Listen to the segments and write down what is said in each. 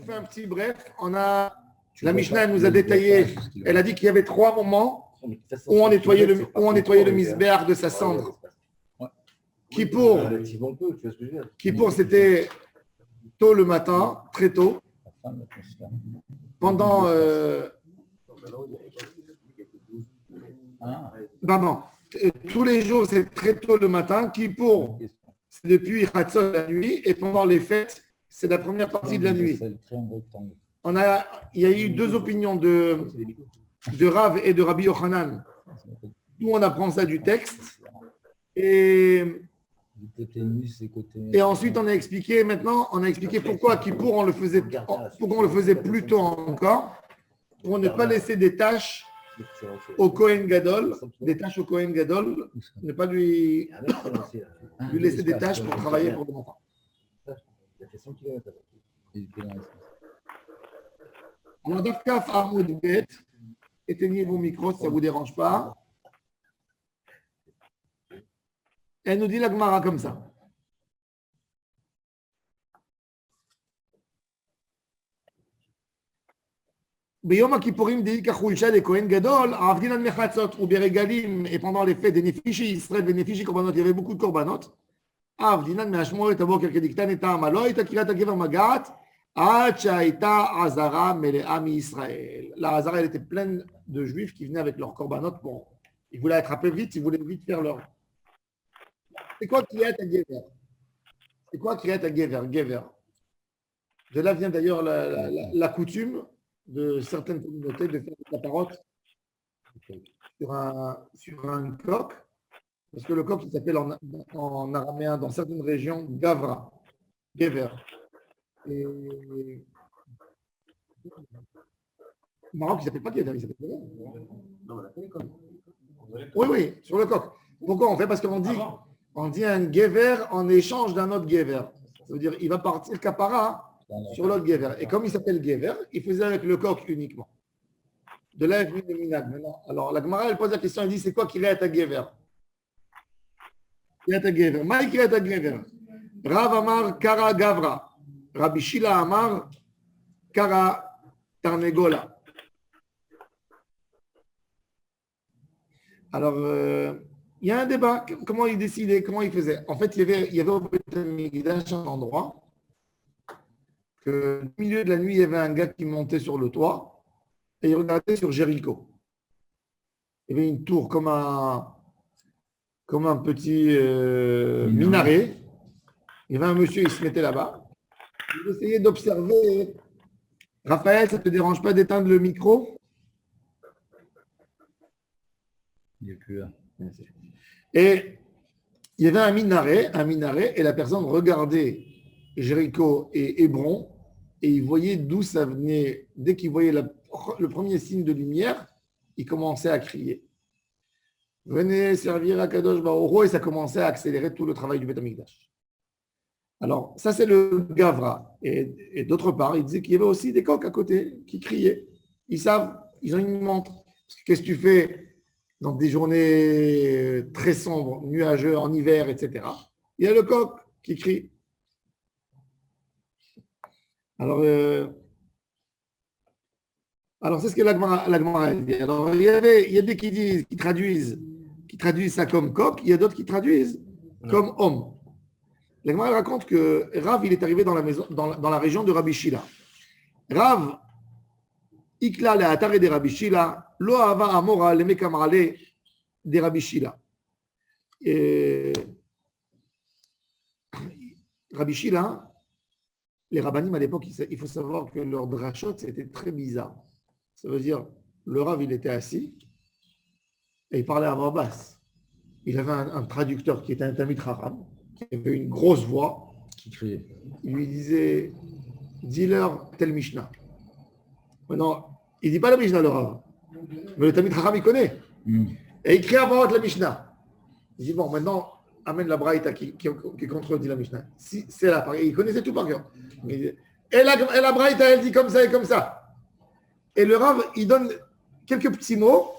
fais un petit bref. La Mishnah elle nous a détaillé, elle a dit qu'il y avait 3 moments où on nettoyait le misbéach de sa cendre. Kippour, c'était tôt le matin, très tôt. Pendant. Tous les jours, c'est très tôt le matin. Kippour, c'est depuis Hatzot la nuit. Et pendant les fêtes, c'est la première partie de la nuit. Il y a eu 2 opinions de Rav et de Rabbi Yochanan. Nous, on apprend ça du texte. Et ensuite, on a expliqué pourquoi Kippour, on le faisait plus tôt encore, pour ne pas laisser des tâches au Kohen Gadol, ne pas lui laisser des tâches pour travailler pour le enfant. Alors, Dafkaf Armoud Bet, éteignez vos micros si ça ne vous dérange pas. Elle nous dit la Gemara comme ça. Beyom Kippourim Deika Khulsha de Kohen Gadol, Avdinan Mechatzot ou Beregalim, et pendant les fêtes des Nefishi, Israël, des Nefishi Korbanot, il y avait beaucoup de Korbanot. Avdinan Mehashmo et Tabor Kelkediktan et Ta'amalo, et Takirat Agever Magat, Achaita Azara Meleami Israël. La Azara, elle était pleine de Juifs qui venaient avec leurs Korbanot. Bon, ils voulaient attraper vite, ils voulaient vite faire leur. C'est quoi Kriyat HaGever? Gever. De là vient d'ailleurs la coutume de certaines communautés de faire des caparottes sur un coq, parce que le coq il s'appelle en araméen dans certaines régions Gavra, Gever. Et au Maroc, il ne s'appelle pas Gever, il s'appelle Gever. Oui, sur le coq. Pourquoi on fait? Parce qu'on dit un Gever en échange d'un autre Gever. Ça veut dire il va partir capara sur l'autre Gever. Et comme il s'appelle Gever, il faisait avec le coq uniquement. De là est venu le minag. Maintenant, alors la Gemara, elle pose la question, elle dit c'est quoi Kriyat HaGever? Kriyat HaGever. Maï Kriyat HaGever. Rav Amar Kara Gavra. Rabbi Shila Amar Kara Tarnegola. Alors, il y a un débat. Comment il décidait, comment il faisait? En fait, il y avait au Beth Amikdash un endroit que, au milieu de la nuit, il y avait un gars qui montait sur le toit et il regardait sur Jéricho. Il y avait une tour comme un petit minaret. Il y avait un monsieur, il se mettait là-bas. Il essayait d'observer. Raphaël, ça ne te dérange pas d'éteindre le micro? Il n'est plus là. Et il y avait un minaret, et la personne regardait Jéricho et Hébron, et il voyait d'où ça venait. Dès qu'il voyait le premier signe de lumière, il commençait à crier. Venez servir à Kadosh Baruch Hu, et ça commençait à accélérer tout le travail du Beth Amikdash. Alors, ça c'est le Gavra. Et d'autre part, il disait qu'il y avait aussi des coqs à côté qui criaient. Ils savent, ils ont une montre. Qu'est-ce que tu fais dans des journées très sombres, nuageux, en hiver, etc. Il y a le coq qui crie. Alors c'est ce que la Gemara dit. Alors, il y a des qui traduisent ça comme coq, il y a d'autres qui traduisent comme homme. La Gemara raconte que Rav, il est arrivé dans la région de Rabbi Shila. Rav, Ikla le atare de Rabbi Shila, lo ava amora le mekamrale de Rabbi Shila. Rabbi Shila, les rabbinim à l'époque, il faut savoir que leur drachot, c'était très bizarre. Ça veut dire, le Rav, il était assis et il parlait à voix basse. Il avait un traducteur qui était un Talmid Chacham, qui avait une grosse voix, qui criait. Il lui disait, dis-leur tel Mishnah. Maintenant, il ne dit pas la Mishnah, le Rav. Mais le Talmid Chacham, il connaît. Et il crie à voix haute la Mishnah. Il dit, bon, maintenant, amène la Braïta qui contredit la Mishnah. Si, c'est là, il connaissait tout par cœur. Et la Braïta, elle dit comme ça et comme ça. Et le Rav, il donne quelques petits mots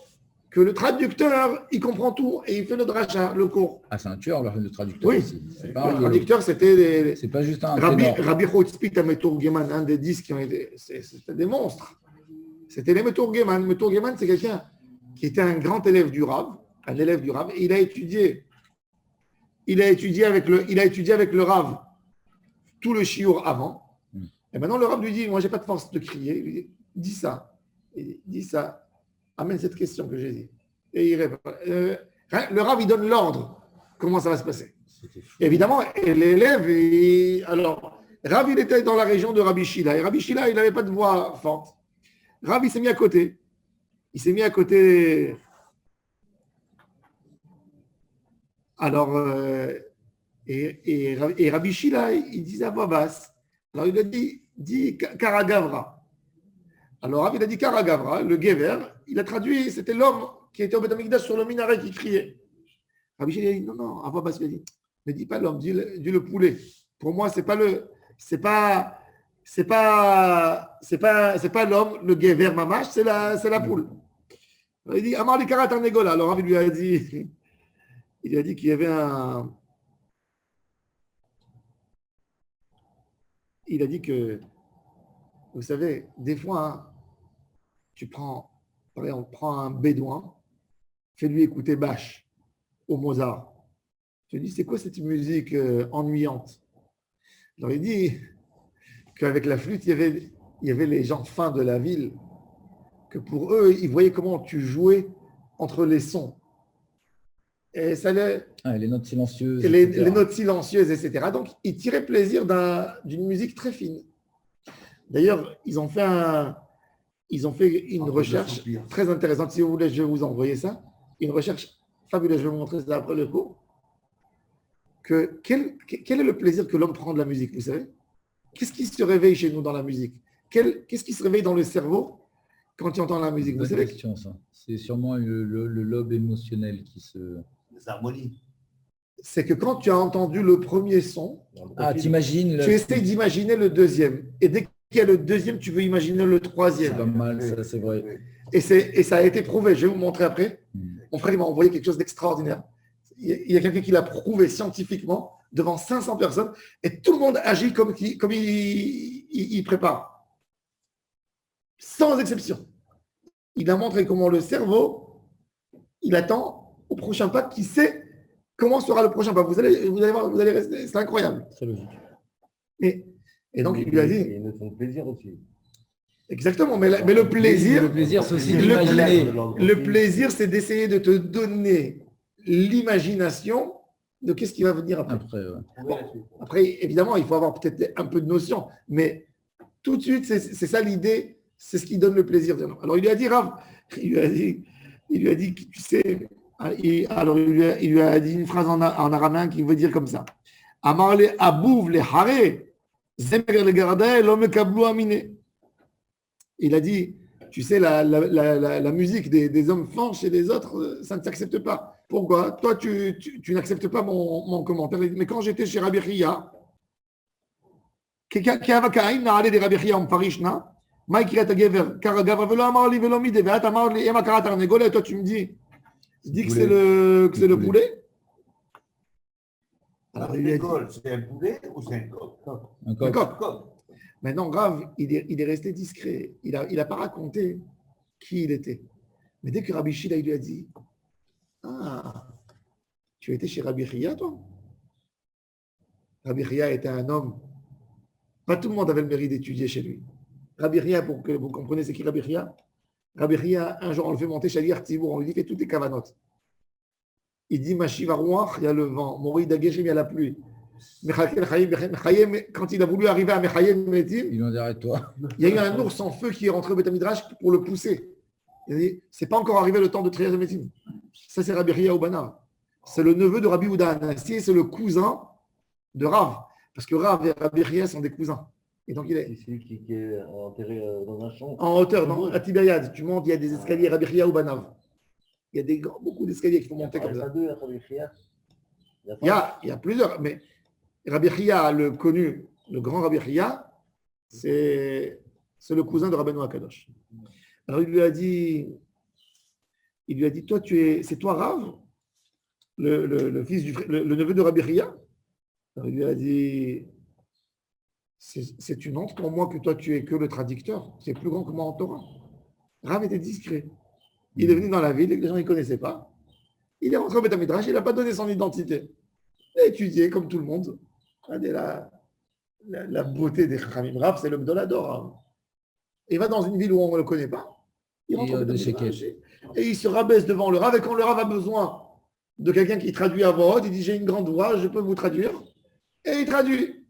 que le traducteur, il comprend tout et il fait le dracha, le cours. Ah, c'est un tueur, le traducteur Oui, aussi. C'est pas, le traducteur, c'était c'est pas juste un Rabbi ténor. Chotzpit à Meturgeman, un des 10 qui ont été. C'était des monstres. C'était les Meturgeman. Meturgeman, c'est quelqu'un qui était un grand élève du Rav, un élève du Rav. Il a étudié avec le Rav tout le shiur avant. Et maintenant, le Rav lui dit, moi, j'ai pas de force de crier. Il lui dit, dis ça. Il dit ça. Amène cette question que j'ai dit. Et il répond. Le Rav, il donne l'ordre. Comment ça va se passer? Évidemment, et l'élève, alors, Rav, il était dans la région de Rabbi Shila. Et Rabbi Shila, il n'avait pas de voix forte. Rav, il s'est mis à côté. Il s'est mis à côté. Alors, et Rabbi Shila, il disait à voix basse. Alors, il a dit Karagavra. Alors, Rav, il a dit Karagavra, le Gever. Il a traduit, c'était l'homme qui était au Beth Amikdash sur le minaret qui criait. Rabbi Shila, il a dit non, à voix basse, il a dit ne dis pas l'homme, dis le poulet. Pour moi, c'est pas l'homme, le Gever Mamash, c'est la poule. Alors, il dit Amar li Karat Arnegola. Alors, Rav, il lui a dit qu'il y avait un. Il a dit que, vous savez, des fois, hein, on prend un bédouin, fais-lui écouter Bach au Mozart. Je lui dis, c'est quoi cette musique ennuyante? Alors il dit qu'avec la flûte, il y avait les gens fins de la ville, que pour eux, ils voyaient comment tu jouais entre les sons. Et ça les notes silencieuses. Les notes silencieuses, etc. Donc, ils tiraient plaisir d'une musique très fine. D'ailleurs, ils ont fait une recherche très intéressante. Si vous voulez, je vais vous envoyer ça. Une recherche fabuleuse. Je vais vous montrer ça après le cours. Quel est le plaisir que l'homme prend de la musique, vous savez? Qu'est-ce qui se réveille chez nous dans la musique? Qu'est-ce qui se réveille dans le cerveau quand tu entends la musique? Vous savez? Question, ça. C'est sûrement le lobe émotionnel qui se... Les harmonies. C'est que quand tu as entendu le premier son, t'imagines tu essaies d'imaginer le deuxième. Et dès qu'il y a le deuxième, tu veux imaginer le troisième. C'est pas mal, ça, c'est vrai. Et ça a été prouvé. Je vais vous montrer après. Mon frère, il m'a envoyé quelque chose d'extraordinaire. Il y a quelqu'un qui l'a prouvé scientifiquement devant 500 personnes et tout le monde agit comme il prépare. Sans exception. Il a montré comment le cerveau, il attend au prochain pas, qui sait comment sera le prochain pas. Vous allez voir, vous allez rester, c'est incroyable. Très logique. Et donc, il lui a dit. Il y a une notion de plaisir aussi. Exactement, mais le plaisir. Le plaisir, c'est aussi d'imaginer. Le plaisir, c'est d'essayer de te donner l'imagination de qu'est-ce qui va venir après. Bon, après, évidemment, il faut avoir peut-être un peu de notion, mais tout de suite, c'est ça l'idée, c'est ce qui donne le plaisir. Alors, il lui a dit, Rav, il lui a dit, tu sais, alors il lui a dit une phrase en araméen qui veut dire comme ça. Amar le abouv le hare, zemer le garda, l'homme kablou aminé. Il a dit, tu sais, la musique des hommes forts chez les autres, ça ne s'accepte pas. Pourquoi? Toi, tu n'acceptes pas mon commentaire. Mais quand j'étais chez Rabbi Chia, toi, tu me dis que c'est le poulet. Alors, c'est un poulet ou c'est un coq? Un coq. Maintenant, Rav, il est resté discret. Il n'a pas raconté qui il était. Mais dès que Rabbi Shila lui a dit, ah, tu étais chez Rabbi Chia, toi? Rabbi Chia était un homme. Pas tout le monde avait le mérite d'étudier chez lui. Rabbi Chia, pour que vous compreniez, c'est qui Rabbi Chia? Rabbi Chia, un jour, on le fait monter chez Tibour, on lui dit fais toutes tes cavanotes. Il dit Mashiva Rouach, il y a le vent. Mori Dageshim, il y a la pluie. Quand il a voulu arriver à Mechayem Metim, il lui a dit arrête-toi. Il y a eu un ours en feu qui est rentré au Beth Midrash pour le pousser. Il a dit c'est pas encore arrivé le temps de Triyaz Metim. Ça, c'est Rabbi Chia Obana. C'est le neveu de Rabbi Ouda Anassi, c'est le cousin de Rav. Parce que Rav et Rabbi Chia sont des cousins. Et donc, il est. C'est celui qui est enterré dans un champ. En hauteur, à Tibériade. Tu montes, il y a des escaliers Rabbi Chia Obana. Il y a beaucoup d'escaliers qu'il faut monter comme ça. Il y a plusieurs, mais Rabbi Chia, le connu, le grand Rabbi Chia, c'est le cousin de Rabbeinu Akadosh. Alors il lui a dit, Il lui a dit, toi, c'est toi Rav, le fils le neveu de Rabbi Ria. Alors, il lui a dit, c'est une honte pour moi que toi, tu es que le traducteur. C'est plus grand que moi en Torah. Rav était discret. Il est venu dans la ville, les gens ne connaissaient pas. Il est rentré au Beth Midrash, il n'a pas donné son identité. Il a étudié comme tout le monde. Regardez la beauté des Chachamim. Rav, c'est l'homme de l'adore. Il va dans une ville où on ne le connaît pas. Il rentre au Beth Midrash et il se rabaisse devant le Rav. Et quand le Rav a besoin de quelqu'un qui traduit à voix haute, il dit, j'ai une grande voix, je peux vous traduire. Et il traduit.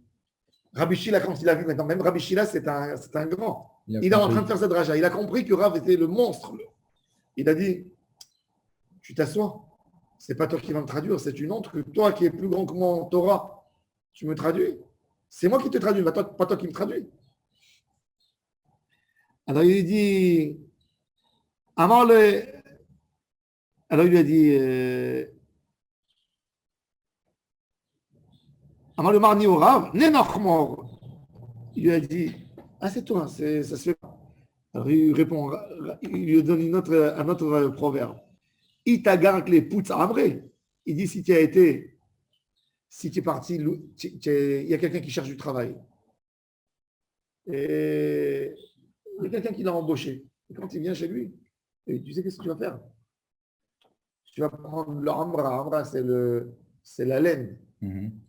Rabbi Shila, quand il a vu maintenant, même Rabbi Shila, c'est un grand. Il est en train de faire cette dracha. Il a compris que Rav était le monstre. Il a dit, tu t'assois. C'est pas toi qui vas me traduire, c'est une honte que toi qui es plus grand que moi en Torah, tu me traduis. C'est moi qui te traduis, pas toi qui me traduis. Alors il lui dit, alors il lui a dit, Amar le marni au Rav, Nenochmor. Il lui a dit, ah c'est toi, ça se fait pas. Alors il répond, il lui donne un autre proverbe. Itagark les pouts abré. Il dit, si tu es parti, il y a quelqu'un qui cherche du travail. Et il y a quelqu'un qui l'a embauché. Et quand il vient chez lui, et tu sais qu'est-ce que tu vas faire? Tu vas prendre le ambra, c'est la laine.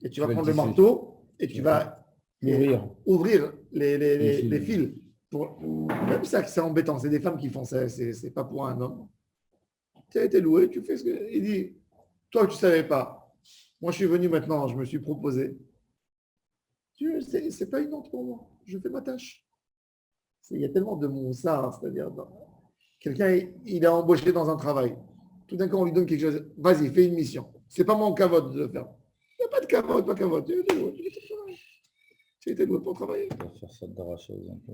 Et tu vas prendre le marteau et tu vas ouvrir les fils. Même ça, c'est embêtant. C'est des femmes qui font ça. C'est pas pour un homme. Tu as été loué, tu fais ce que. Il dit, toi, tu ne savais pas. Moi, je suis venu maintenant, je me suis proposé. C'est pas une honte pour moi. Je fais ma tâche. Il y a tellement de moussard, c'est-à-dire, quelqu'un, il est embauché dans un travail. Tout d'un coup, on lui donne quelque chose. Vas-y, fais une mission. C'est pas mon cavote de le faire. Il n'y a pas de cavote, pas cavote. Tu as été loué pour travailler. On va faire ça de dracheuse un peu.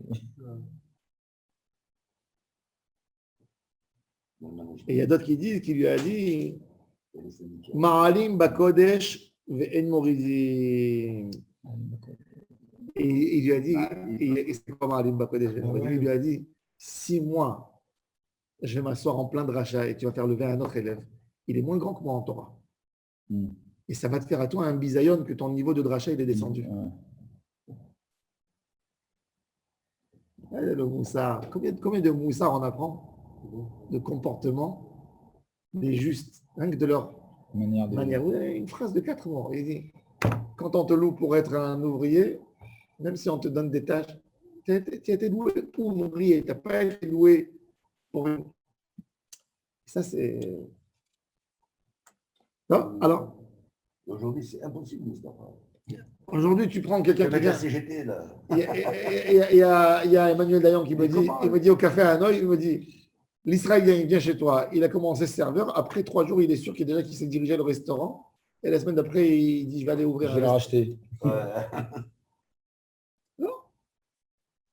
Et il y a d'autres qui lui a dit Ma'alim bakodesh ve'en morizim. Et il lui a dit, c'est quoi Ma'alim bakodesh ve'en morizim? Il lui a dit, 6 mois, je vais m'asseoir en plein de rachat et tu vas faire lever un autre élève. Il est moins grand que moi en Torah. Et ça va te faire à toi un bisayon que ton niveau de dracha il est descendu. Le moussard. Combien de moussard on apprend? De comportement des justes, rien que de leur manière. Une phrase de 4 mots. Il dit, quand on te loue pour être un ouvrier, même si on te donne des tâches, tu as été loué pour ouvrier, tu n'as pas été loué pour une. Ça, c'est. Non, alors. Aujourd'hui, c'est impossible, Moustapha. Aujourd'hui, tu prends quelqu'un qui vient. CGT, là. Il y a Emmanuel Dayan qui me dit au café à Hanoï, il me dit l'Israélien, il vient chez toi, il a commencé serveur, après 3 jours, il est sûr qu'il est déjà qu'il s'est dirigé le restaurant, et la semaine d'après, il dit je vais aller ouvrir un restaurant. Je vais le racheter. Non.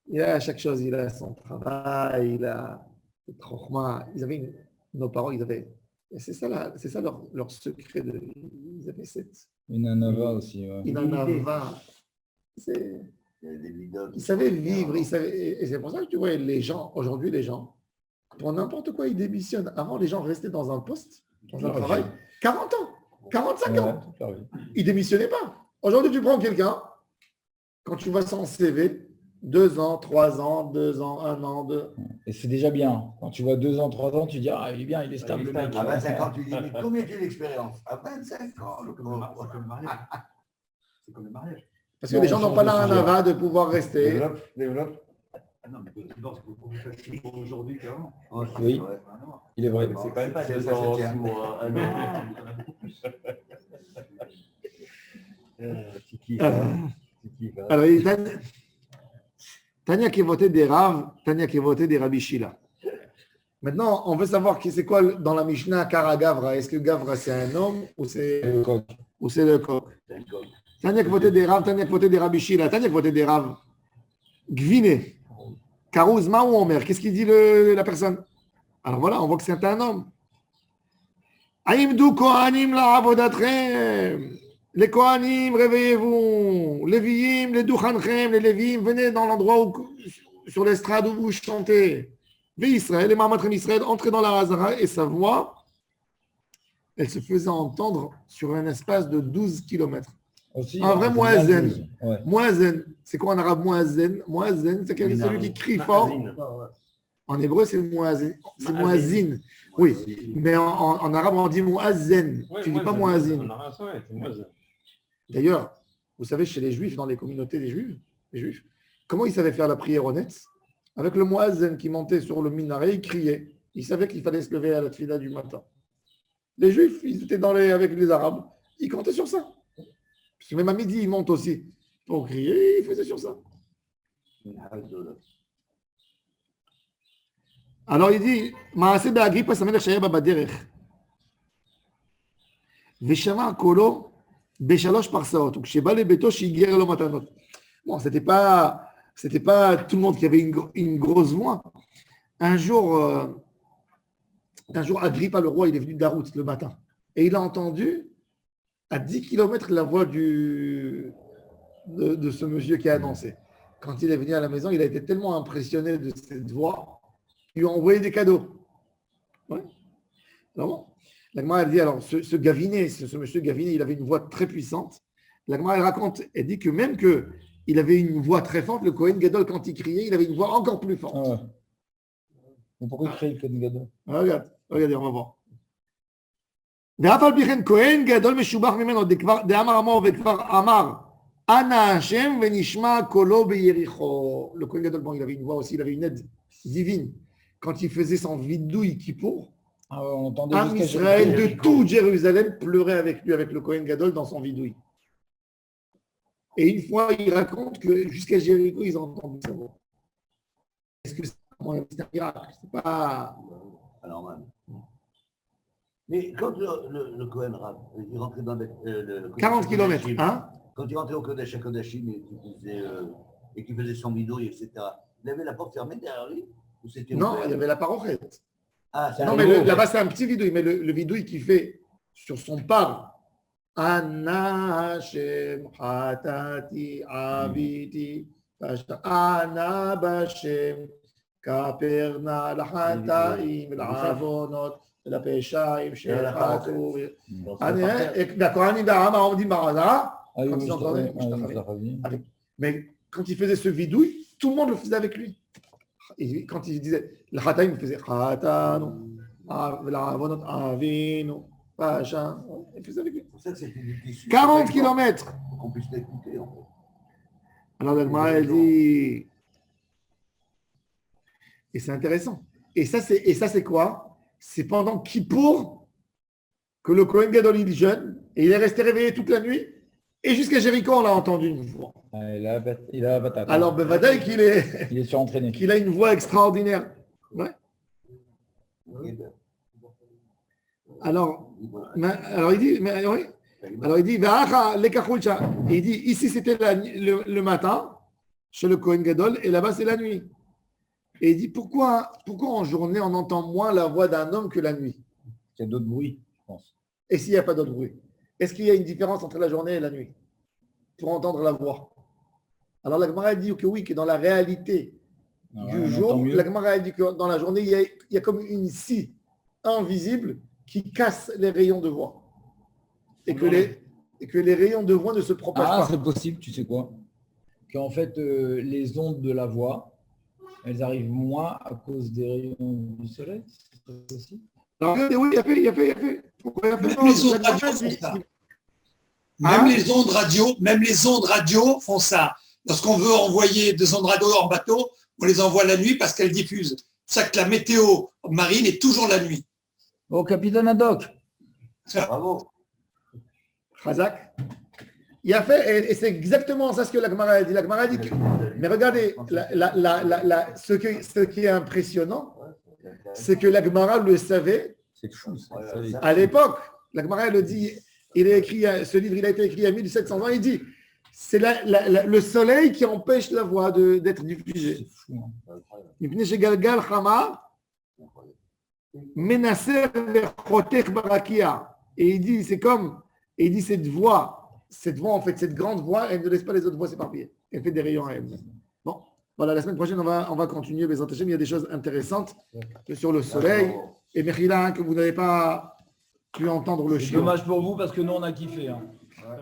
Il a chaque chose, il a son travail, il a le trochma. Nos parents, ils avaient. Et c'est ça leur secret. Ils avaient cette. Une anava aussi. Ouais. Une anava. Ils savaient vivre. Et c'est pour ça que tu vois, aujourd'hui, les gens, pour n'importe quoi, ils démissionnent. Avant, les gens restaient dans un poste, dans un travail, 40 ans, 45 ans. Ils ne démissionnaient pas. Aujourd'hui, tu prends quelqu'un, quand tu vois son CV, 2 ans, 3 ans, 2 ans, 1 an, 2. Et c'est déjà bien. Quand tu vois 2 ans, 3 ans, tu dis ah, il est bien, il est stable. À 25 ans, tu dis mais combien tu as d'expérience? À 25 ans, c'est comme le mariage. C'est comme le mariage. Parce que les gens n'ont pas la anava de pouvoir rester. Développe. Ah non, mais d'abord, c'est beaucoup plus facile pour aujourd'hui qu'avant. Oui, il est vrai. C'est quand même pas 2 ans, 6 mois, 1 an. Alors, Tania qui est voté des Rav, Tania qui est voté des Rabbi Shila. Maintenant, on veut savoir c'est quoi dans la Mishnah Kara Gavra. Est-ce que Gavra c'est un homme ou c'est le coq? Tania qui voté des Rav, Tania qui voté des Rabbi Shila, Tania qui voté des Rav. Gviné. Karouzma ou Omer. Qu'est-ce qu'il dit la personne? Alors voilà, on voit que c'est un homme. Aïmdou Kohanim la avodatrem. Les Kohanim, réveillez-vous. Les Léviim, les Duchanchem, les Léviim, venez dans l'endroit sur l'estrade où vous chantez. Israël, les Mahamatrim Israël entraient dans la Hazara et sa voix, elle se faisait entendre sur un espace de 12 kilomètres. Aussi, Un vrai en Moazen. général, ouais. Moazen, c'est quoi en arabe Moazen? Moazen, c'est celui qui crie fort. En hébreu, c'est Moazen. C'est Moazin. Oui, mais en arabe, on dit Moazen. Tu ne dis pas Moazin. D'ailleurs, vous savez, chez les Juifs, dans les communautés des Juifs, comment ils savaient faire la prière honnête? Avec le Moazen qui montait sur le minaret, il criait. Ils savaient qu'il fallait se lever à la tfila du matin. Les Juifs, ils étaient avec les Arabes. Ils comptaient sur ça. Parce que même à midi, ils montent aussi pour crier. Ils faisaient sur ça. Alors il dit, Maaseh be'Agrippa samelech shaya baderech. Veshama kolo beshalosh parsaot. Uksheba lebeto shiger lo matanot. Bon, c'était pas tout le monde qui avait une grosse voix. Un jour, Agrippa, le roi, il est venu d'Arout le matin. Et il a entendu à 10 km la voix de ce monsieur qui a annoncé. Quand il est venu à la maison, il a été tellement impressionné de cette voix qu'il lui a envoyé des cadeaux. Ouais. Alors bon, la Gemara, elle dit, alors, ce Gaviné, ce monsieur Gaviné, il avait une voix très puissante. La Gemara, elle raconte, elle dit que même qu'il avait une voix très forte, le Kohen Gadol, quand il criait, il avait une voix encore plus forte. Ah ouais. Mais pourquoi il crée le Kohen Gadol? Regardez, on va voir. ואף על פי כן כהן גדול משובח ממנו דאמר עמו וכבר אמר אנא השם ונשמע קולו ביריחו. Le Kohen Gadol, bon, il avait une voix aussi, il avait une aide divine. Quand il faisait son vidouille Kippour, Am Israël de tout Jérusalem pleurait avec lui, avec le Kohen Gadol dans son vidouille. Et une fois, il raconte que jusqu'à Jéricho, ils ont entendu sa voix. Est-ce que c'est un miracle? C'est pas normal. Mais quand le Kohen Rav, il rentrait dans le 40 km, hein? Quand il rentrait au Kodesh à Kodashim et qu'il faisait son bidouille, etc., il avait la porte fermée derrière lui? Ou c'était non, il y avait la parochet. Ah, non, mais là-bas, c'est un petit vidouille, mais le vidouille qu'il fait sur son par, Anna Hashem Hatati Aviti Anna Bashem Kaperna Lahataim Lavonot לפשעים שחטאו. והכהנים והעם העומדים ברעדה, mais quand il faisait ce vidouille, tout le monde le faisait avec lui. Et quand il disait le Khataim, il faisait Khatanu, l'Avonot Avinu, Pacha, il faisait avec lui. 40 km. Pour qu'on puisse l'écouter, en fait. Alors le Gemara dit, et c'est intéressant. Et ça c'est quoi? C'est pendant Kippour que le Kohen Gadol il jeûne et il est resté réveillé toute la nuit et jusqu'à Jéricho on l'a entendu une fois. Il a battu. Alors Bevadaï qu'il est surentraîné. Qu'il a une voix extraordinaire. Ouais. Alors il dit il dit ici c'était le matin chez le Kohen Gadol et là-bas c'est la nuit. Et il dit pourquoi en journée on entend moins la voix d'un homme que la nuit? Il y a d'autres bruits, je pense. Et s'il n'y a pas d'autres bruits? Est-ce qu'il y a une différence entre la journée et la nuit pour entendre la voix? Alors la Gemara dit que oui, que dans la réalité du jour, la Gemara dit que dans la journée, il y a comme une scie invisible qui casse les rayons de voix. Et que les rayons de voix ne se propagent pas. Ah, c'est possible, tu sais quoi? Qu'en fait, les ondes de la voix, elles arrivent moins à cause des rayons du soleil, c'est possible? Alors, oui, il a fait. Pourquoi il a fait? Même les ondes radio font ça. Même les ondes radio font ça. Lorsqu'on veut envoyer des ondes radio en bateau, on les envoie la nuit parce qu'elles diffusent. C'est ça que la météo marine est toujours la nuit. Oh, capitaine Haddock. Bravo. Khazak. Il a fait, et c'est exactement ça ce que la Gemara a dit. La Gemara a dit que, mais regardez, ce qui est impressionnant, c'est que la Gemara le savait. C'est fou, ça. À l'époque, la Gemara le dit, ce livre il a été écrit il y a 1700 ans, il dit, c'est le soleil qui empêche la voix d'être diffusée. Et il dit, c'est comme, et il dit cette voix en fait, cette grande voix, elle ne laisse pas les autres voix s'éparpiller. Elle fait des rayons à elle. Bon, Voilà, la semaine prochaine, on va continuer. Bezrat Hashem, il y a des choses intéressantes sur le soleil. Et Mechila, que vous n'avez pas pu entendre le C'est chien. dommage pour vous parce que nous, on a kiffé. Hein. Ouais.